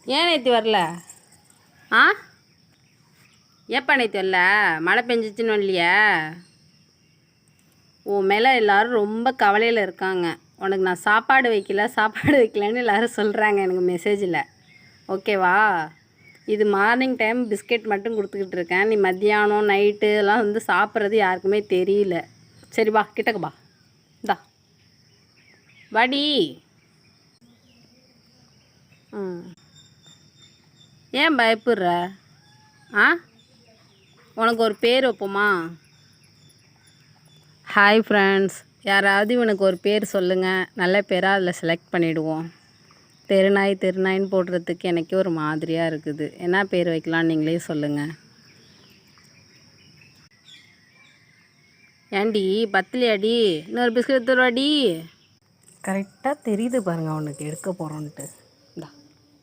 ஏன் நேற்று வரல? ஆ, ஏப்பா நேற்று வரல? மழை பெஞ்சிச்சின்னு வரலையா? உன் மேலே எல்லோரும் ரொம்ப கவலையில் இருக்காங்க. உனக்கு நான் சாப்பாடு வைக்கலன்னு எல்லோரும் சொல்கிறாங்க எனக்கு மெசேஜில். ஓகேவா? இது மார்னிங் டைம் பிஸ்கெட் மட்டும் கொடுத்துக்கிட்டு இருக்கேன். நீ மத்தியானம் நைட்டு எல்லாம் வந்து சாப்பிட்றது யாருக்குமே தெரியல. சரி வா, கிட்டக்கு வா. இந்தா வாடி. ஏன் பயப்படுற? ஆ, உனக்கு ஒரு பேர் வைப்போமா? ஹாய் ஃப்ரெண்ட்ஸ், யாராவது இவனுக்கு ஒரு பேர் சொல்லுங்கள். நல்ல பேராக அதில் செலக்ட் பண்ணிவிடுவோம். தெருநாயின்னு போடுறதுக்கு எனக்கே ஒரு மாதிரியாக இருக்குது. என்ன பேர் வைக்கலான்னு நீங்களே சொல்லுங்கள். ஏண்டி பத்தலையாடி? இன்னொரு பிஸ்கட் தருவாடி. கரெக்டாக தெரியுது பாருங்க அவனுக்கு எடுக்க போகிறோன்ட்டு.